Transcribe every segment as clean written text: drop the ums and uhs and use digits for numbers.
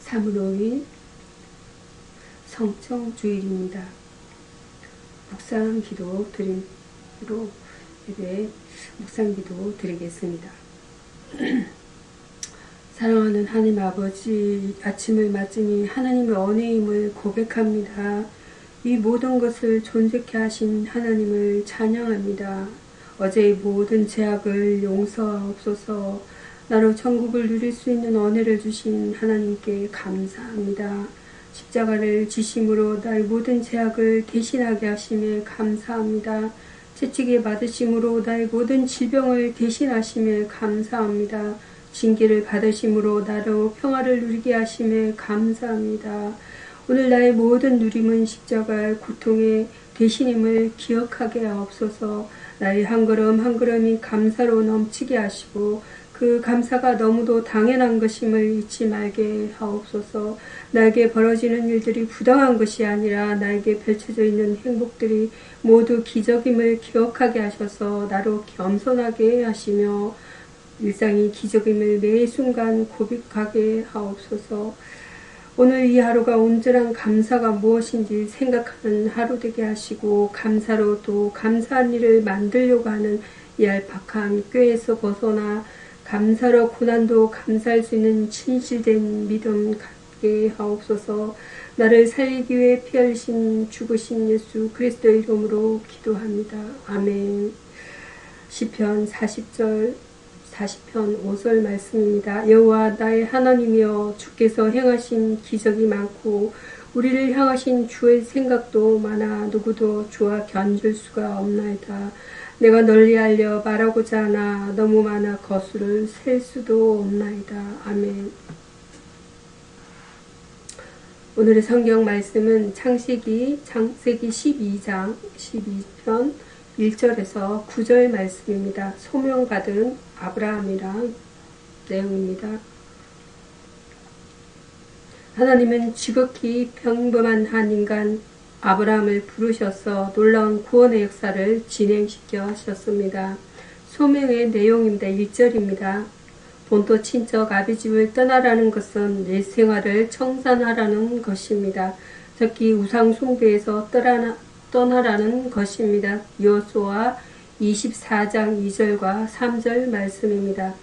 3월 5일 성청주일입니다. 묵상기도 드림으로 예배 묵상기도 드리겠습니다. 사랑하는 하나님 아버지, 아침을 맞으니 하나님의 은혜임을 고백합니다. 이 모든 것을 존재케 하신 하나님을 찬양합니다. 어제의 모든 죄악을 용서하옵소서. 나로 천국을 누릴 수 있는 은혜를 주신 하나님께 감사합니다. 십자가를 지심으로 나의 모든 죄악을 대신하게 하심에 감사합니다. 채찍에 맞으심으로 나의 모든 질병을 대신하심에 감사합니다. 징계를 받으심으로 나로 평화를 누리게 하심에 감사합니다. 오늘 나의 모든 누림은 십자가의 고통의 대신임을 기억하게 하옵소서. 나의 한 걸음 한 걸음이 감사로 넘치게 하시고 그 감사가 너무도 당연한 것임을 잊지 말게 하옵소서. 나에게 벌어지는 일들이 부당한 것이 아니라 나에게 펼쳐져 있는 행복들이 모두 기적임을 기억하게 하셔서 나로 겸손하게 하시며 일상이 기적임을 매 순간 고백하게 하옵소서. 오늘 이 하루가 온전한 감사가 무엇인지 생각하는 하루 되게 하시고 감사로 또 감사한 일을 만들려고 하는 이 얄팍한 꾀에서 벗어나 감사로 고난도 감사할 수 있는 진실된 믿음 갖게 하옵소서. 나를 살리기 위해 피 흘리신 죽으신 예수 그리스도의 이름으로 기도합니다. 아멘. 시편 40편 5절 말씀입니다. 여호와 나의 하나님이여, 주께서 행하신 기적이 많고 우리를 향하신 주의 생각도 많아 누구도 주와 견줄 수가 없나이다. 내가 널리 알려 말하고자 하나 너무 많아 거수를 셀 수도 없나이다. 아멘. 오늘의 성경 말씀은 창세기 12장 12편 1절에서 9절 말씀입니다. 소명받은 아브라함이란 내용입니다. 하나님은 지극히 평범한 한 인간 아브라함을 부르셔서 놀라운 구원의 역사를 진행시켜 하셨습니다. 소명의 내용입니다. 1절입니다. 본토 친척 아비집을 떠나라는 것은 내 생활을 청산하라는 것입니다. 특히 우상 숭배에서 떠나라는 것입니다. 여호수아 24장 2절과 3절 말씀입니다.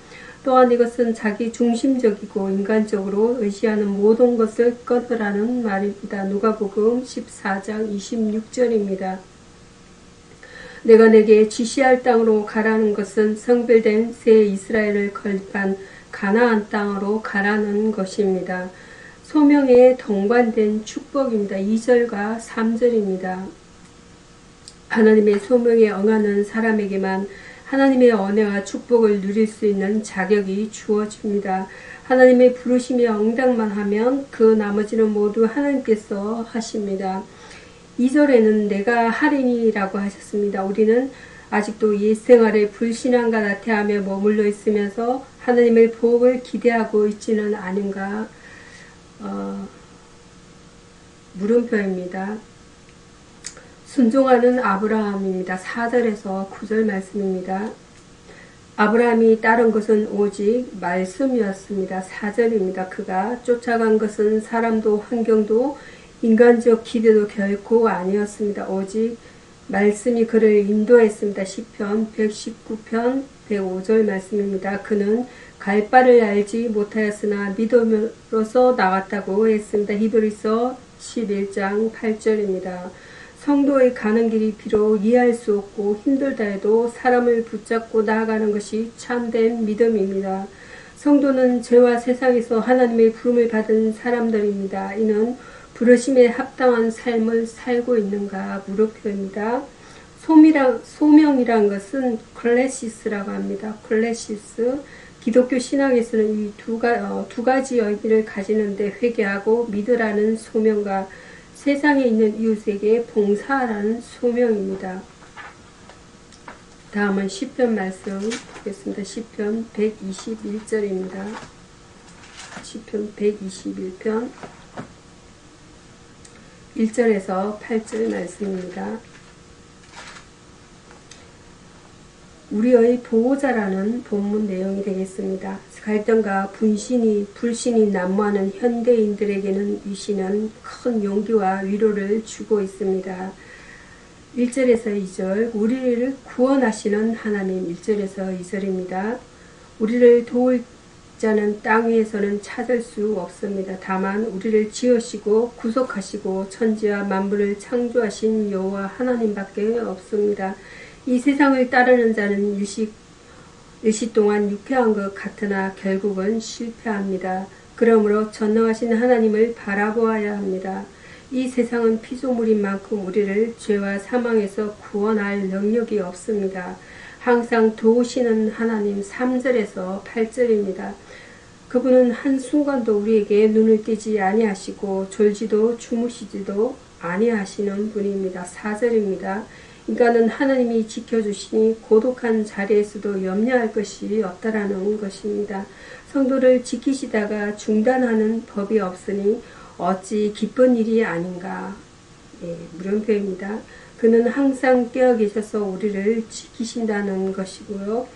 또한 이것은 자기 중심적이고 인간적으로 의지하는 모든 것을 끊으라는 말입니다. 누가복음 14장 26절입니다. 내가 내게 지시할 땅으로 가라는 것은 성별된 새 이스라엘을 건립한 가나안 땅으로 가라는 것입니다. 소명에 동반된 축복입니다. 2절과 3절입니다. 하나님의 소명에 응하는 사람에게만 하나님의 은혜와 축복을 누릴 수 있는 자격이 주어집니다. 하나님의 부르심에 응답만 하면 그 나머지는 모두 하나님께서 하십니다. 2절에는 내가 하리니라고 하셨습니다. 우리는 아직도 옛생활에 불신앙과 나태함에 머물러 있으면서 하나님의 복을 기대하고 있지는 않은가? 물음표입니다. 순종하는 아브라함입니다. 4절에서 9절 말씀입니다. 아브라함이 따른 것은 오직 말씀이었습니다. 4절입니다. 그가 쫓아간 것은 사람도 환경도 인간적 기대도 결코 아니었습니다. 오직 말씀이 그를 인도했습니다. 시편 119편 105절 말씀입니다. 그는 갈 바를 알지 못하였으나 믿음으로써 나갔다고 했습니다. 히브리서 11장 8절입니다. 성도의 가는 길이 비록 이해할 수 없고 힘들다 해도 사람을 붙잡고 나아가는 것이 참된 믿음입니다. 성도는 죄와 세상에서 하나님의 부름을 받은 사람들입니다. 이는 부르심에 합당한 삶을 살고 있는가? 물음표입니다. 소명이란 것은 클래시스라고 합니다. 클래시스. 기독교 신앙에서는 이 두 가지 의미를 가지는데 회개하고 믿으라는 소명과 세상에 있는 이웃에게 봉사하라는 소명입니다. 다음은 시편 말씀 보겠습니다. 시편 121절입니다. 시편 121편 1절에서 8절 말씀입니다. 우리의 보호자라는 본문 내용이 되겠습니다. 갈등과 불신이 난무하는 현대인들에게는 이 시는 큰 용기와 위로를 주고 있습니다. 1절에서 2절, 우리를 구원하시는 하나님. 1절에서 2절입니다. 우리를 도울 자는 땅 위에서는 찾을 수 없습니다. 다만 우리를 지으시고 구속하시고 천지와 만물을 창조하신 여호와 하나님밖에 없습니다. 이 세상을 따르는 자는 일시 동안 유쾌한 것 같으나 결국은 실패합니다. 그러므로 전능하신 하나님을 바라보아야 합니다. 이 세상은 피조물인 만큼 우리를 죄와 사망에서 구원할 능력이 없습니다. 항상 도우시는 하나님. 3절에서 8절입니다. 그분은 한순간도 우리에게 눈을 떼지 아니하시고 졸지도 주무시지도 아니하시는 분입니다. 4절입니다. 인간은 하나님이 지켜주시니 고독한 자리에서도 염려할 것이 없다라는 것입니다. 성도를 지키시다가 중단하는 법이 없으니 어찌 기쁜 일이 아닌가. 물음표입니다. 그는 항상 깨어 계셔서 우리를 지키신다는 것이고요.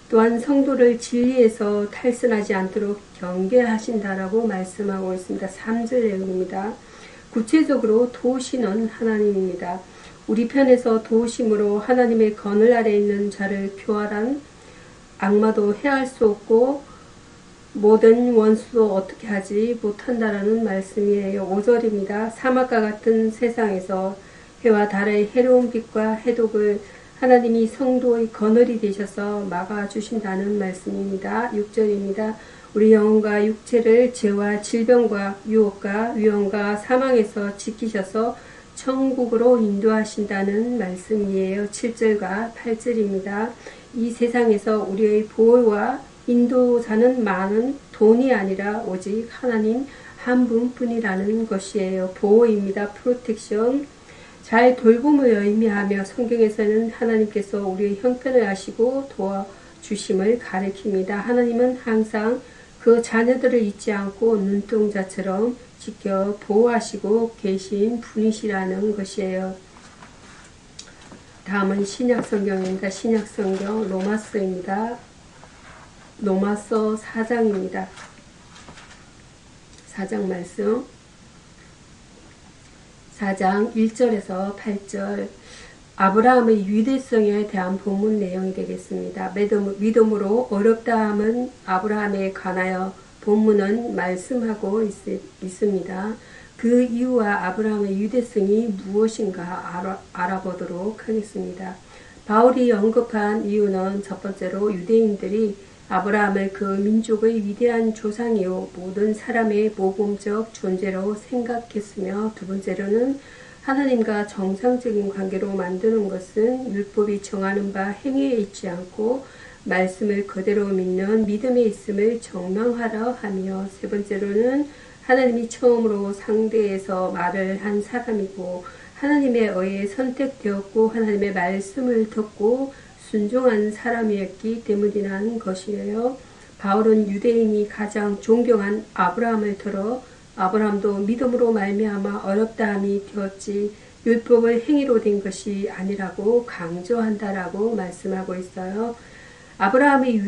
또한 성도를 진리에서 탈선하지 않도록 경계하신다라고 말씀하고 있습니다. 3절 내용입니다. 구체적으로 도우시는 하나님입니다. 우리 편에서 도우심으로 하나님의 거늘 아래 있는 자를 표하란 악마도 해할 수 없고 모든 원수도 어떻게 하지 못한다라는 말씀이에요. 5절입니다. 사막과 같은 세상에서 해와 달의 해로운 빛과 해독을 하나님이 성도의 거늘이 되셔서 막아주신다는 말씀입니다. 6절입니다. 우리 영혼과 육체를 죄와 질병과 유혹과 위험과 사망에서 지키셔서 천국으로 인도하신다는 말씀이에요. 7절과 8절입니다. 이 세상에서 우리의 보호와 인도자는 많은 돈이 아니라 오직 하나님 한 분뿐이라는 것이에요. 보호입니다. 프로텍션. 잘 돌봄을 의미하며 성경에서는 하나님께서 우리의 형편을 아시고 도와주심을 가리킵니다. 하나님은 항상 그 자녀들을 잊지 않고 눈동자처럼 지켜 보호하시고 계신 분이시라는 것이에요. 다음은 신약성경입니다. 신약성경 로마서입니다. 로마서 4장입니다. 4장 말씀. 4장 1절에서 8절, 아브라함의 유대성에 대한 본문 내용이 되겠습니다. 믿음으로 어렵다함은 아브라함에 관하여 본문은 말씀하고 있습니다. 그 이유와 아브라함의 유대성이 무엇인가 알아보도록 하겠습니다. 바울이 언급한 이유는 첫 번째로 유대인들이 아브라함을 그 민족의 위대한 조상이요 모든 사람의 모범적 존재로 생각했으며, 두 번째로는 하나님과 정상적인 관계로 만드는 것은 율법이 정하는 바 행위에 있지 않고 말씀을 그대로 믿는 믿음에 있음을 증명하려 하며, 세 번째로는 하나님이 처음으로 상대에서 말을 한 사람이고 하나님에 의해 선택되었고 하나님의 말씀을 듣고 순종한 사람이었기 때문이라는 것이에요. 바울은 유대인이 가장 존경한 아브라함을 들어 아브라함도 믿음으로 말미암아 어렵다함이 되었지 율법을 행위로 된 것이 아니라고 강조한다라고 말씀하고 있어요. 아브라함의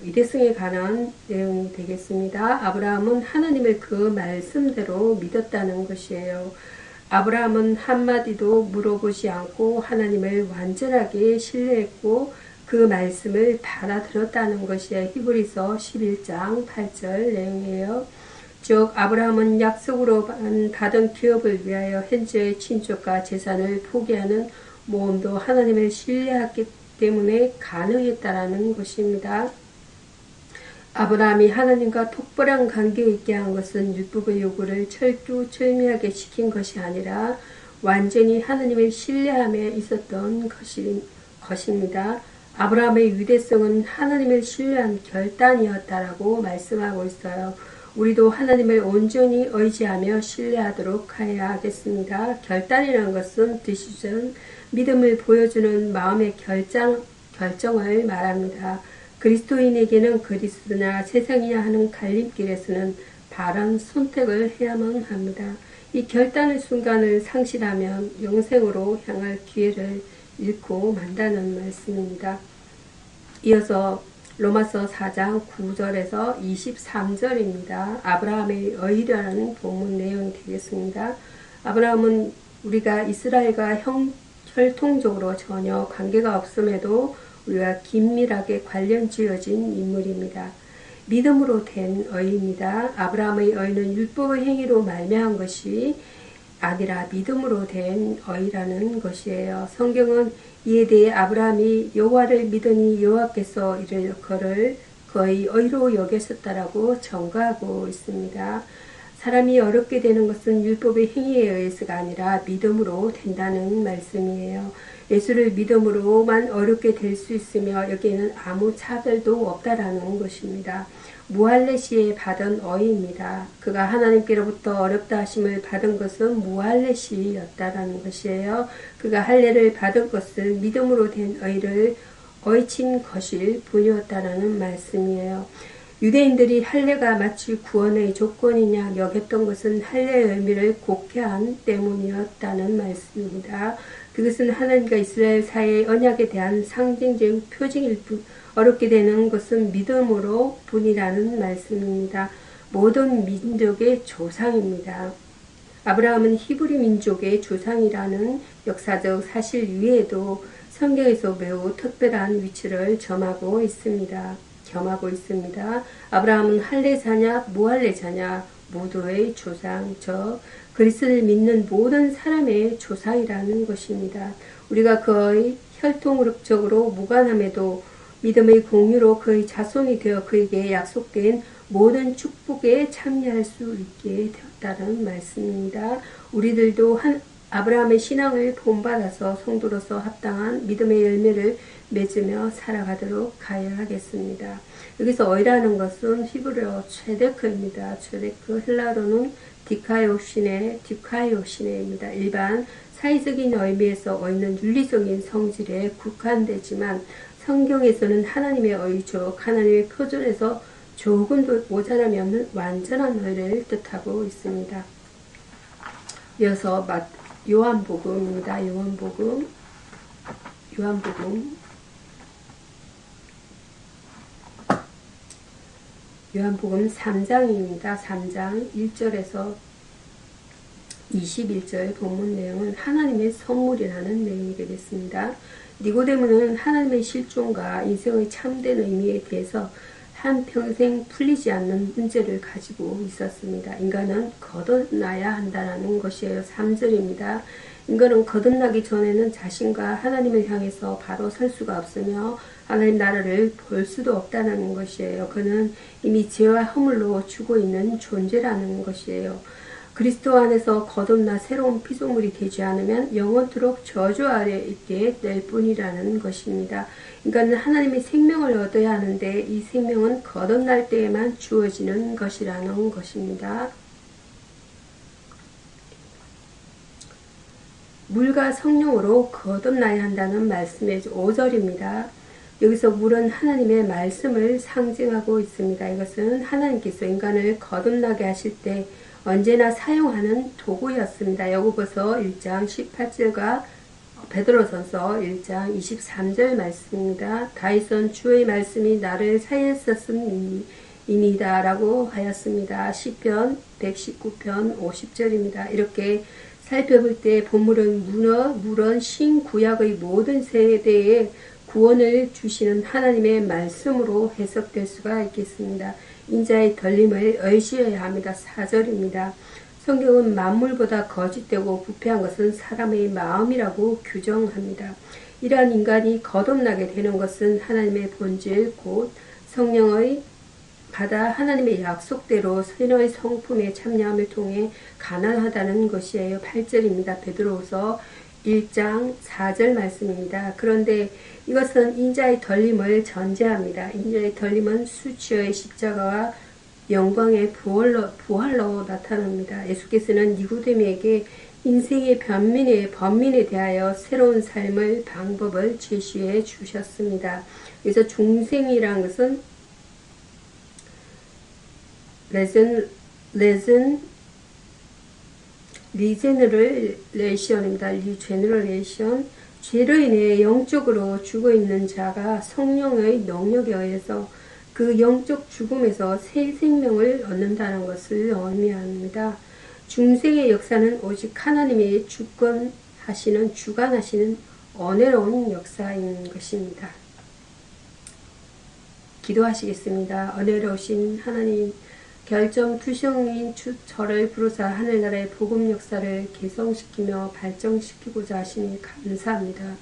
위대성에 관한 내용이 되겠습니다. 아브라함은 하나님을 그 말씀대로 믿었다는 것이에요. 아브라함은 한마디도 물어보지 않고 하나님을 완전하게 신뢰했고 그 말씀을 받아들였다는 것이 히브리서 11장 8절 내용이에요. 즉 아브라함은 약속으로 받은 기업을 위하여 현재의 친족과 재산을 포기하는 모험도 하나님을 신뢰했기 때문에 가능했다라는 것입니다. 아브라함이 하나님과 특별한 관계 있게 한 것은 율법의 요구를 철두철미하게 지킨 것이 아니라 완전히 하나님을 신뢰함에 있었던 것입니다. 아브라함의 위대성은 하나님을 신뢰한 결단이었다라고 말씀하고 있어요. 우리도 하나님을 온전히 의지하며 신뢰하도록 해야 하겠습니다. 결단이라는 것은 디시전, 믿음을 보여주는 마음의 결정을 말합니다. 그리스도인에게는 그리스도나 세상이냐 하는 갈림길에서는 바른 선택을 해야만 합니다. 이 결단의 순간을 상실하면 영생으로 향할 기회를 잃고 만다는 말씀입니다. 이어서 로마서 4장 9절에서 23절입니다. 아브라함의 의라는 본문 내용이 되겠습니다. 아브라함은 우리가 이스라엘과 혈통적으로 전혀 관계가 없음에도 우리가 긴밀하게 관련 지어진 인물입니다. 믿음으로 된 의입니다. 아브라함의 의는 율법의 행위로 말미암은 것이 아니라 믿음으로 된 의라는 것이에요. 성경은 이에 대해 아브라함이 여호와를 믿으니 여호와께서 이를 그를 거의 의로 여겼었다라고 전가하고 있습니다. 사람이 어렵게 되는 것은 율법의 행위에 의해서가 아니라 믿음으로 된다는 말씀이에요. 예수를 믿음으로만 어렵게 될 수 있으며 여기에는 아무 차별도 없다라는 것입니다. 무할렛이 받은 의입니다. 그가 하나님께로부터 어렵다 하심을 받은 것은 무할렛이었다라는 것이에요. 그가 할례를 받은 것은 믿음으로 된 의를 의친 것일 뿐이었다라는 말씀이에요. 유대인들이 할례가 마치 구원의 조건이냐 여겼던 것은 할례의 의미를 곡해한 때문이었다는 말씀입니다. 그것은 하나님과 이스라엘 사이의 언약에 대한 상징적 표징일 뿐 어렵게 되는 것은 믿음으로 뿐이라는 말씀입니다. 모든 민족의 조상입니다. 아브라함은 히브리 민족의 조상이라는 역사적 사실 위에도 성경에서 매우 특별한 위치를 점하고 있습니다. 아브라함은 할례자냐 무할례자냐 모두의 조상, 즉 그리스도를 믿는 모든 사람의 조상이라는 것입니다. 우리가 그의 혈통적으로 무관함에도 믿음의 공유로 그의 자손이 되어 그에게 약속된 모든 축복에 참여할 수 있게 되었다는 말씀입니다. 우리들도 아브라함의 신앙을 본받아서 성도로서 합당한 믿음의 열매를 맺으며 살아가도록 하여야 하겠습니다. 여기서 의라는 것은 히브리어 최데크입니다. 최데크, 헬라어로는 디카이오시네입니다. 일반 사회적인 의미에서 의는 윤리적인 성질에 국한되지만 성경에서는 하나님의 의, 즉 하나님의 표준에서 조금도 모자람이 없는 완전한 의를 뜻하고 있습니다. 이어서 요한복음입니다. 요한복음 3장입니다. 3장 1절에서 21절 본문 내용은 하나님의 선물이라는 내용이 되겠습니다. 니고데모는 하나님의 실존과 인생의 참된 의미에 대해서 한평생 풀리지 않는 문제를 가지고 있었습니다. 인간은 거듭나야 한다는 것이에요. 3절입니다. 인간은 거듭나기 전에는 자신과 하나님을 향해서 바로 설 수가 없으며 하나님 나라를 볼 수도 없다는 것이에요. 그는 이미 죄와 허물로 죽어 있는 존재라는 것이에요. 그리스도 안에서 거듭나 새로운 피조물이 되지 않으면 영원토록 저주 아래 있게 될 뿐이라는 것입니다. 인간은 하나님의 생명을 얻어야 하는데 이 생명은 거듭날 때에만 주어지는 것이라는 것입니다. 물과 성령으로 거듭나야 한다는 말씀의 5절입니다. 여기서 물은 하나님의 말씀을 상징하고 있습니다. 이것은 하나님께서 인간을 거듭나게 하실 때 언제나 사용하는 도구였습니다. 야고보서 1장 18절과 베드로전서 1장 23절 말씀입니다. 다윗은 주의 말씀이 나를 살렸었음이니이다 라고 하였습니다. 시편 119편 50절입니다. 이렇게 살펴볼 때 본물은 물은 신구약의 모든 세대에 구원을 주시는 하나님의 말씀으로 해석될 수가 있겠습니다. 인자의 덜림을 의지해야 합니다. 4절입니다. 성경은 만물보다 거짓되고 부패한 것은 사람의 마음이라고 규정합니다. 이러한 인간이 거듭나게 되는 것은 하나님의 본질 곧 성령의 받아 하나님의 약속대로 선의 성품에 참여함을 통해 가난하다는 것이에요. 8절입니다. 베드로후서 1장 4절 말씀입니다. 그런데 이것은 인자의 덜림을 전제합니다. 인자의 덜림은 수치의 십자가와 영광의 부활로 나타납니다. 예수께서는 니고데모에게 인생의 번민에 대하여 새로운 삶의 방법을 제시해 주셨습니다. 그래서 중생이라는 것은 리제너레이션입니다. 리제너레이션 죄로 인해 영적으로 죽어있는 자가 성령의 영역에 의해서 그 영적 죽음에서 새 생명을 얻는다는 것을 의미합니다. 중생의 역사는 오직 하나님의 주관하시는 은혜로운 역사인 것입니다. 기도하시겠습니다. 은혜로우신 하나님, 결점투성인 저를 부르사 하늘나라의 복음 역사를 개성시키며 발전시키고자 하시니 감사합니다.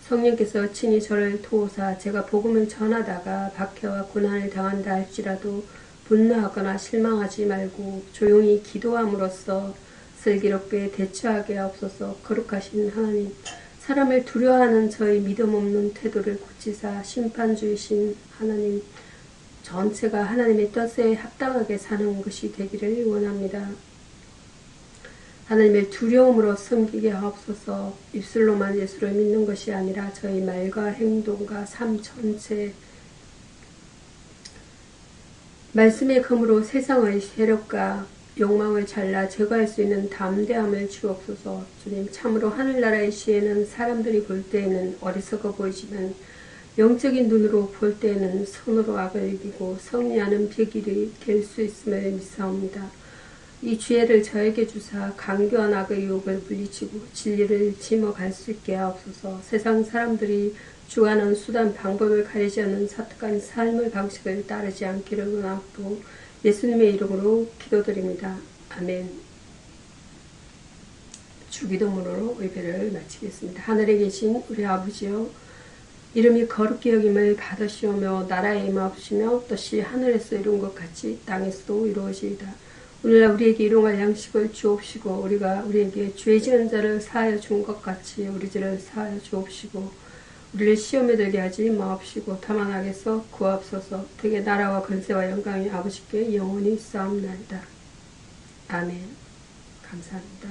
성령께서 친히 저를 도우사 제가 복음을 전하다가 박해와 고난을 당한다 할지라도 분노하거나 실망하지 말고 조용히 기도함으로써 슬기롭게 대처하게 하옵소서. 거룩하신 하나님, 사람을 두려워하는 저의 믿음 없는 태도를 고치사 심판주이신 하나님, 전체가 하나님의 뜻에 합당하게 사는 것이 되기를 원합니다. 하나님의 두려움으로 섬기게 하옵소서. 입술로만 예수를 믿는 것이 아니라 저희 말과 행동과 삶 전체, 말씀의 검으로 세상의 세력과 욕망을 잘라 제거할 수 있는 담대함을 주옵소서. 주님, 참으로 하늘나라의 시에는 사람들이 볼 때에는 어리석어 보이지만 영적인 눈으로 볼 때에는 선으로 악을 이기고 승리하는 비결이 될 수 있음을 믿사옵니다. 이 지혜를 저에게 주사 강교한 악의 유혹을 물리치고 진리를 짊어갈 수 있게 하옵소서. 세상 사람들이 주관하는 수단 방법을 가리지 않는 사특한 삶의 방식을 따르지 않기를 원하고 예수님의 이름으로 기도드립니다. 아멘. 주기도문으로 예배를 마치겠습니다. 하늘에 계신 우리 아버지여, 이름이 거룩히 여김을 받으시오며 나라에 임하옵시며 뜻이 하늘에서 이룬 것 같이 땅에서도 이루어지이다. 오늘날 우리에게 일용할 양식을 주옵시고 우리가 우리에게 죄 지은 자를 사하여 준 것 같이 우리 죄를 사하여 주옵시고 우리를 시험에 들게 하지 마옵시고 다만 악에서 구하옵소서. 되게 나라와 권세와 영광이 아버지께 영원히 쌓옵나이다. 아멘. 감사합니다.